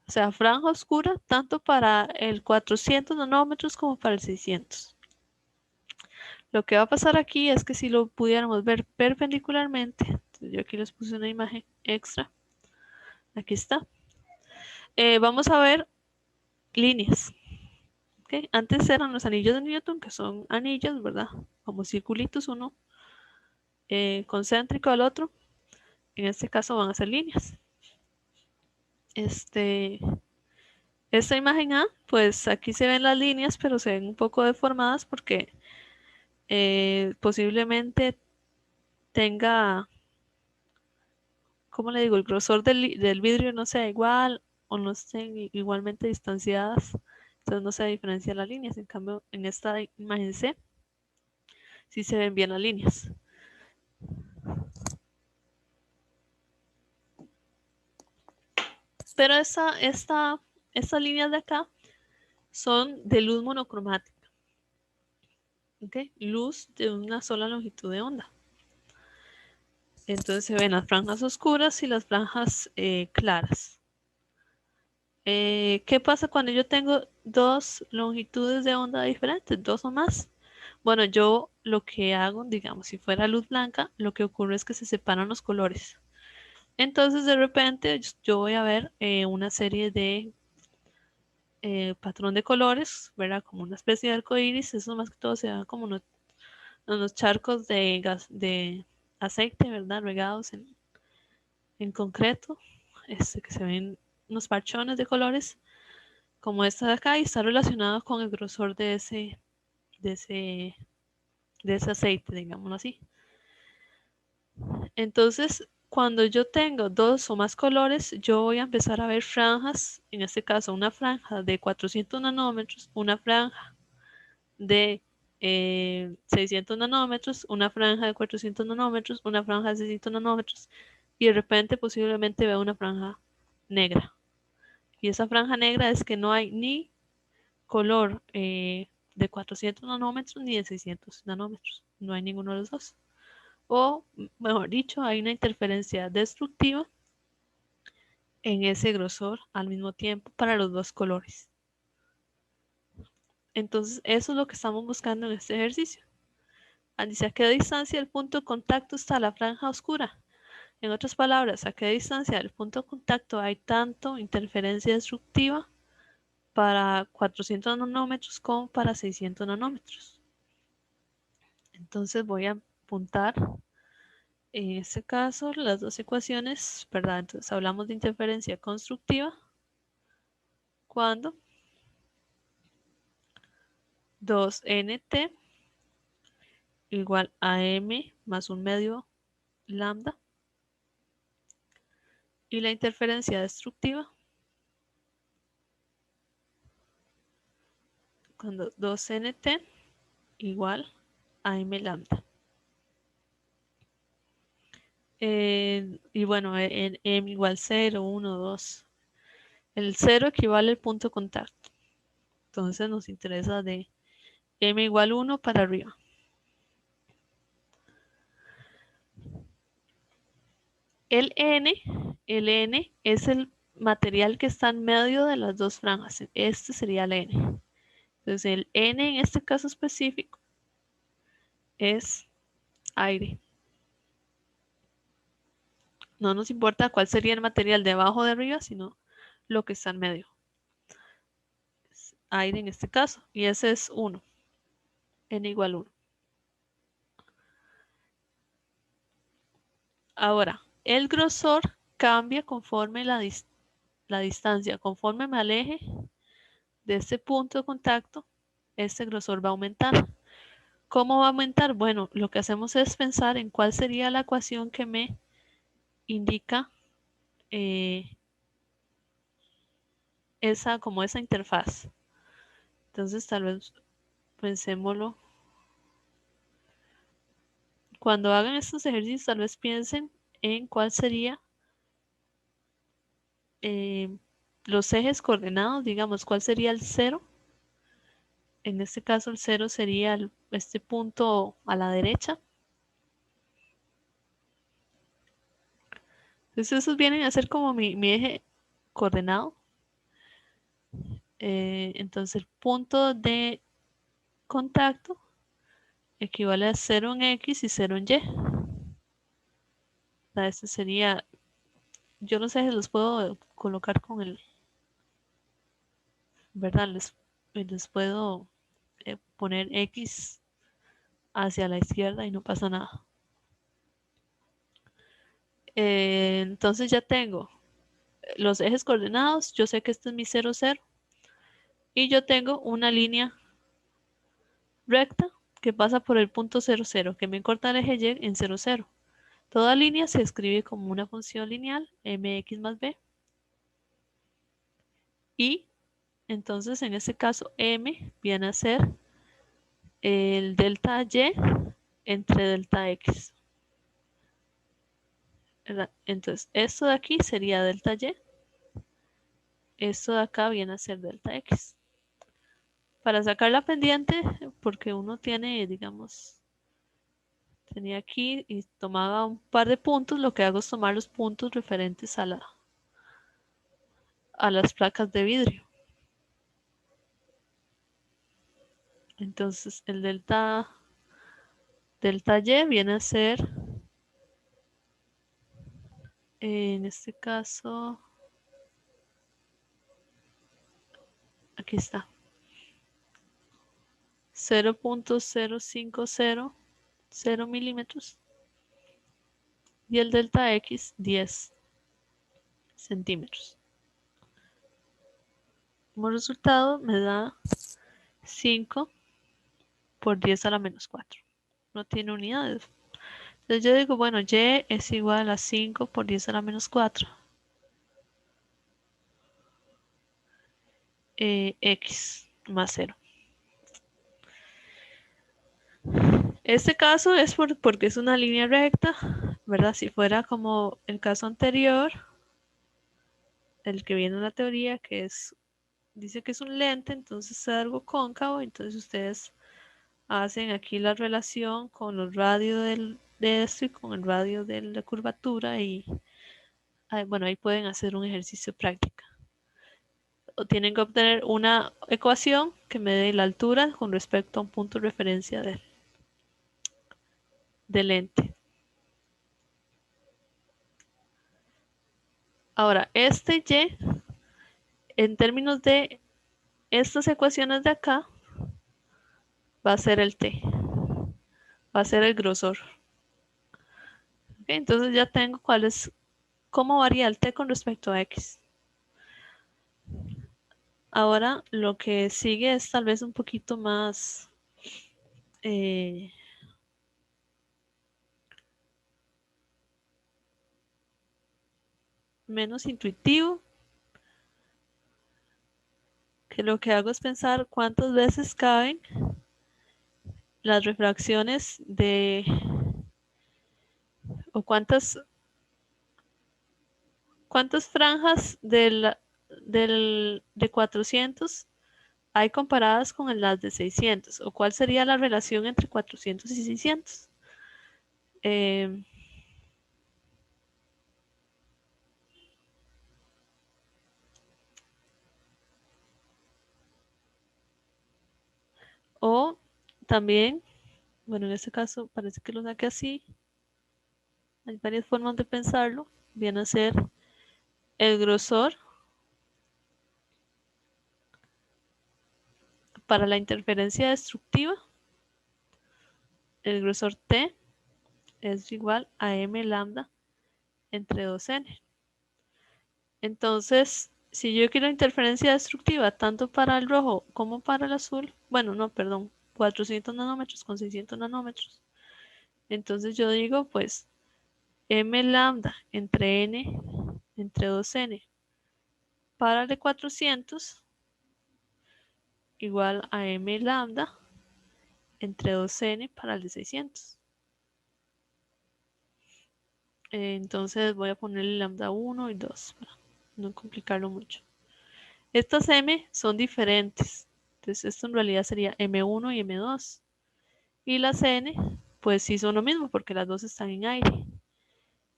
O sea, franja oscura tanto para el 400 nanómetros como para el 600. Lo que va a pasar aquí es que si lo pudiéramos ver perpendicularmente, yo aquí les puse una imagen extra, aquí está. Vamos a ver líneas. ¿Okay? Antes eran los anillos de Newton, que son anillos, ¿verdad? Como circulitos, uno concéntrico al otro. En este caso van a ser líneas. Esta imagen A, pues aquí se ven las líneas, pero se ven un poco deformadas porque posiblemente tenga, ¿cómo le digo? El grosor del vidrio no sea igual o no estén igualmente distanciadas. Entonces no se diferencia las líneas. En cambio, en esta imagen C, sí se ven bien las líneas. Pero estas líneas de acá son de luz monocromática. ¿Okay? Luz de una sola longitud de onda. Entonces se ven las franjas oscuras y las franjas claras. ¿Qué pasa cuando yo tengo dos longitudes de onda diferentes, dos o más? Bueno, yo lo que hago, digamos, si fuera luz blanca, lo que ocurre es que se separan los colores. Entonces, de repente, yo voy a ver una serie de patrón de colores, ¿verdad? Como una especie de arco iris. Eso más que todo se da como en los charcos de gas, de aceite, ¿verdad? Regados en concreto, que se ven unos parchones de colores como esta de acá y está relacionado con el grosor de ese, de ese aceite, digámoslo así. Entonces, cuando yo tengo dos o más colores, yo voy a empezar a ver franjas, en este caso una franja de 400 nanómetros, una franja de 600 nanómetros, una franja de 400 nanómetros, una franja de 600 nanómetros y de repente posiblemente veo una franja negra. Y esa franja negra es que no hay ni color de 400 nanómetros ni de 600 nanómetros. No hay ninguno de los dos. O, mejor dicho, hay una interferencia destructiva en ese grosor al mismo tiempo para los dos colores. Entonces, eso es lo que estamos buscando en este ejercicio. Dice, ¿a qué distancia del punto de contacto está la franja oscura? En otras palabras, ¿a qué distancia del punto de contacto hay tanto interferencia destructiva para 400 nanómetros como para 600 nanómetros? Entonces voy a apuntar en este caso las dos ecuaciones, ¿verdad? Entonces hablamos de interferencia constructiva cuando 2nt igual a m más un medio lambda y la interferencia destructiva cuando 2nt igual a m lambda. Y bueno, en m igual 0, 1, 2. El 0 equivale al punto de contacto. Entonces nos interesa de m igual 1 para arriba. El N es el material que está en medio de las dos franjas. Este sería el N. Entonces el N en este caso específico es aire. No nos importa cuál sería el material de abajo o de arriba, sino lo que está en medio. Es aire en este caso. Y ese es 1. N igual 1. Ahora, el grosor cambia conforme la distancia. Conforme me aleje de este punto de contacto, este grosor va a aumentar. ¿Cómo va a aumentar? Bueno, lo que hacemos es pensar en cuál sería la ecuación que me indica como esa interfaz. Entonces, tal vez pensémoslo. Cuando hagan estos ejercicios, tal vez piensen en cuál sería los ejes coordenados, digamos, cuál sería el 0. En este caso, el 0 sería este punto a la derecha. Entonces, esos vienen a ser como mi eje coordenado. Entonces, el punto de contacto equivale a 0 en X y 0 en Y. Este sería, yo no sé si los puedo colocar con el ¿verdad? Les puedo poner X hacia la izquierda y no pasa nada. Entonces ya tengo los ejes coordenados. Yo sé que este es mi 0, 0. Y yo tengo una línea recta que pasa por el punto 0, 0, que me corta el eje Y en 0, 0. Toda línea se escribe como una función lineal, mx más b. Y entonces en este caso m viene a ser el delta y entre delta x. ¿Verdad? Entonces esto de aquí sería delta y. Esto de acá viene a ser delta x. Para sacar la pendiente, porque uno tiene, digamos, tenía aquí y tomaba un par de puntos, lo que hago es tomar los puntos referentes a las placas de vidrio. Entonces el delta y viene a ser, en este caso, aquí está, 0.0500 milímetros y el delta x 10 centímetros. Como resultado me da 5 por 10 a la menos 4. No tiene unidades. Entonces yo digo, bueno, y es igual a 5 por 10 a la menos 4. X más 0. Este caso es porque es una línea recta, ¿verdad? Si fuera como el caso anterior, el que viene en la teoría, dice que es un lente, entonces es algo cóncavo, entonces ustedes hacen aquí la relación con los radios de esto y con el radio de la curvatura y bueno, ahí pueden hacer un ejercicio práctico. O tienen que obtener una ecuación que me dé la altura con respecto a un punto de referencia del lente. Ahora, este y, en términos de estas ecuaciones de acá, va a ser el t, va a ser el grosor. ¿Okay? Entonces ya tengo cómo varía el t con respecto a x. Ahora lo que sigue es tal vez un poquito más menos intuitivo, que lo que hago es pensar cuántas veces caben las refracciones o cuántas franjas de 400 hay comparadas con las de 600, o cuál sería la relación entre 400 y 600. O también, bueno, en este caso parece que lo saqué así. Hay varias formas de pensarlo. Viene a ser el grosor para la interferencia destructiva. El grosor T es igual a m lambda entre 2n. Entonces, si yo quiero interferencia destructiva tanto para el rojo como para el azul, bueno, no, perdón, 400 nanómetros con 600 nanómetros. Entonces yo digo, pues, m lambda entre n entre 2n para el de 400 igual a m lambda entre 2n para el de 600. Entonces voy a ponerle lambda 1 y 2 para no complicarlo mucho. Estas m son diferentes. Entonces esto en realidad sería m1 y m2. Y las n, pues sí son lo mismo porque las dos están en aire.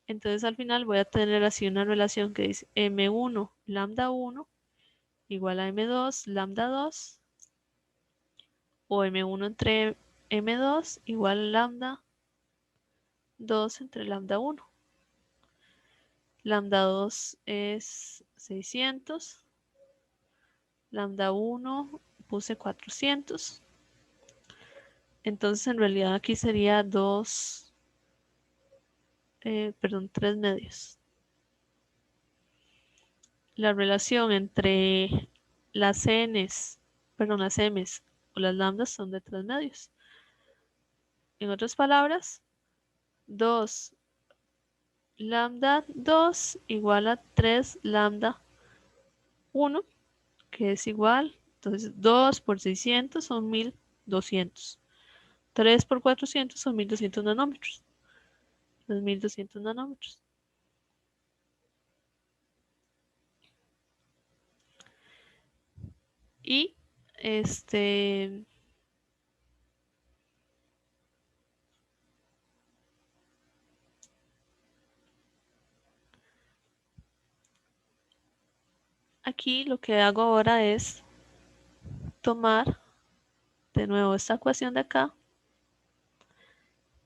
Entonces al final voy a tener así una relación que dice m1 lambda 1 igual a m2 lambda 2 o m1 entre m2 igual a lambda 2 entre lambda 1. Lambda 2 es 600 lambda 1 puse 400. Entonces en realidad aquí sería 3 medios. La relación entre las n's, perdón, las m's o las lambdas son de 3 medios. En otras palabras, 2 lambda 2 igual a 3 lambda 1, que es igual, entonces 2 por 600 son 1200. 3 por 400 son 1200 nanómetros. Los 1200 nanómetros. Y aquí lo que hago ahora es tomar de nuevo esta ecuación de acá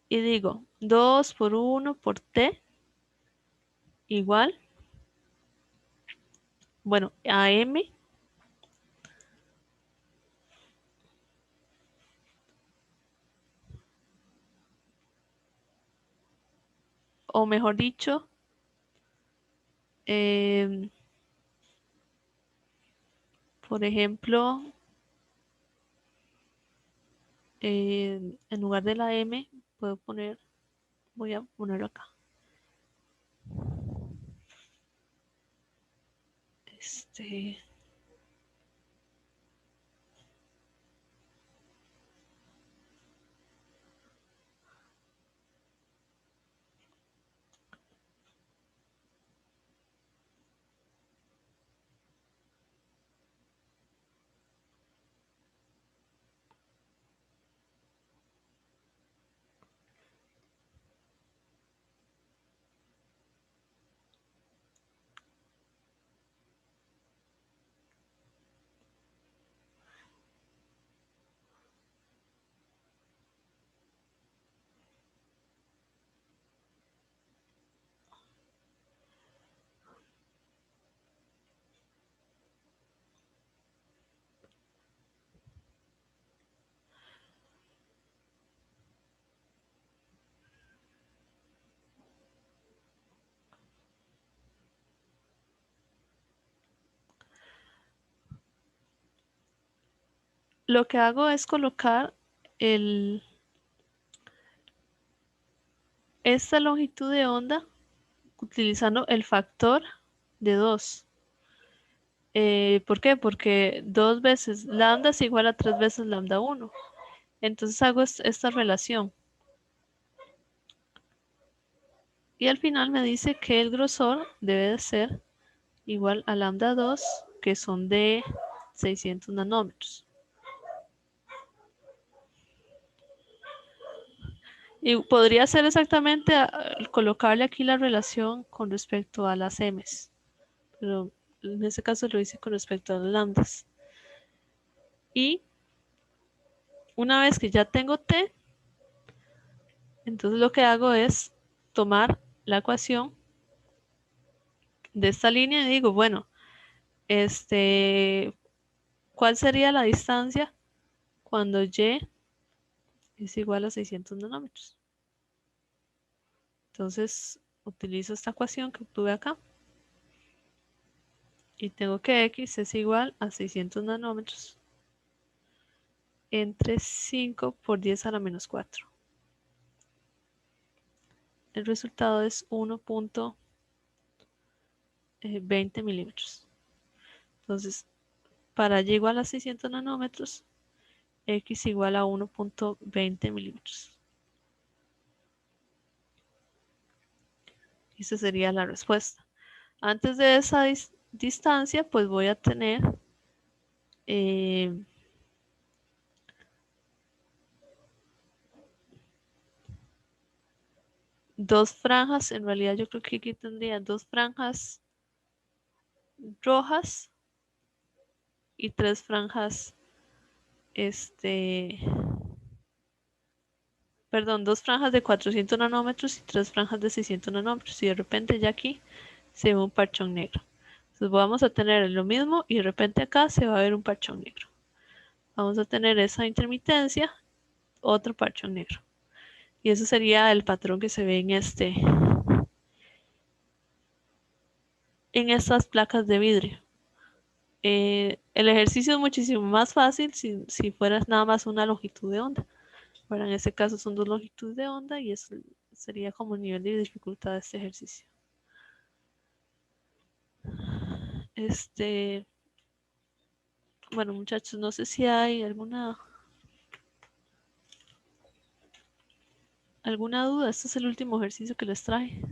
y digo 2 por 1 por t igual, bueno, a m o mejor dicho, por ejemplo, en lugar de la m puedo poner, voy a ponerlo acá. Lo que hago es colocar esta longitud de onda utilizando el factor de 2. ¿Por qué? Porque 2 veces lambda es igual a 3 veces lambda 1. Entonces hago esta relación. Y al final me dice que el grosor debe de ser igual a lambda 2, que son de 600 nanómetros. Y podría ser exactamente colocarle aquí la relación con respecto a las m's, pero en este caso lo hice con respecto a las lambdas. Y una vez que ya tengo t, entonces lo que hago es tomar la ecuación de esta línea y digo, bueno, ¿cuál sería la distancia cuando y es igual a 600 nanómetros? Entonces utilizo esta ecuación que obtuve acá y tengo que x es igual a 600 nanómetros entre 5 por 10 a la menos 4. El resultado es 1.20 milímetros. Entonces, para y igual a 600 nanómetros, x igual a 1.20 milímetros. Esa sería la respuesta. Antes de esa distancia, pues voy a tener dos franjas. En realidad yo creo que aquí tendría dos franjas rojas y tres franjas, perdón, dos franjas de 400 nanómetros y tres franjas de 600 nanómetros. Y de repente ya aquí se ve un parchón negro. Entonces vamos a tener lo mismo y de repente acá se va a ver un parchón negro. Vamos a tener esa intermitencia, otro parchón negro. Y eso sería el patrón que se ve en estas placas de vidrio. El ejercicio es muchísimo más fácil si fuera nada más una longitud de onda. Bueno, en este caso son dos longitudes de onda y eso sería como el nivel de dificultad de este ejercicio. Bueno, muchachos, no sé si hay alguna duda. Este es el último ejercicio que les trae.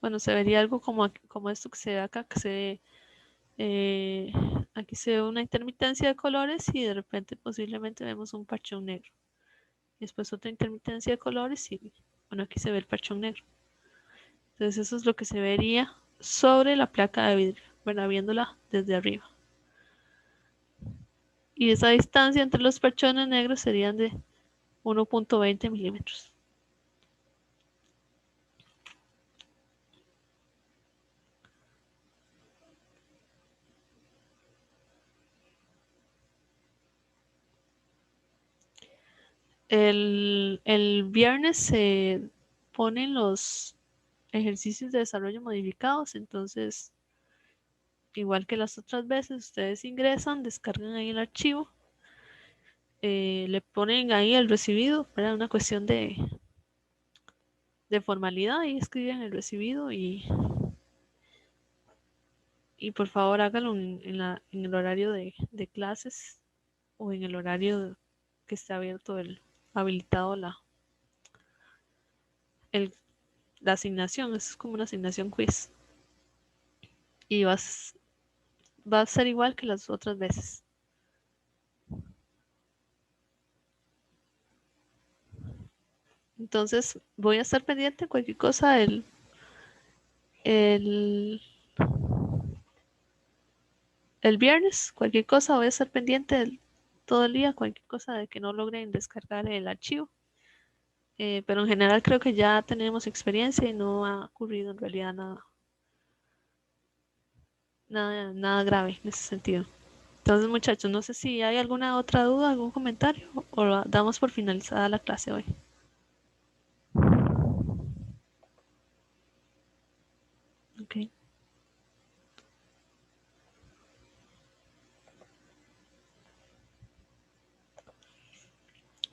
Bueno, se vería algo como esto que se ve acá, que se ve, aquí se ve una intermitencia de colores y de repente posiblemente vemos un parchón negro. Y después otra intermitencia de colores y bueno, aquí se ve el parchón negro. Entonces eso es lo que se vería sobre la placa de vidrio, bueno, viéndola desde arriba. Y esa distancia entre los parchones negros serían de 1.20 milímetros. El viernes se ponen los ejercicios de desarrollo modificados, entonces igual que las otras veces, ustedes ingresan, descargan ahí el archivo, le ponen ahí el recibido, para una cuestión de formalidad y escriben el recibido y por favor háganlo en el horario de clases o en el horario que esté abierto, habilitado el, la asignación. Eso es como una asignación quiz. Y va a ser igual que las otras veces. Entonces voy a estar pendiente de cualquier cosa el, el viernes, cualquier cosa voy a estar pendiente todo el día, cualquier cosa de que no logren descargar el archivo. Pero en general creo que ya tenemos experiencia y no ha ocurrido en realidad nada grave en ese sentido. Entonces, muchachos, no sé si hay alguna otra duda, algún comentario o damos por finalizada la clase hoy. Okay.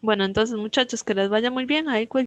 Bueno, entonces, muchachos, que les vaya muy bien. Ahí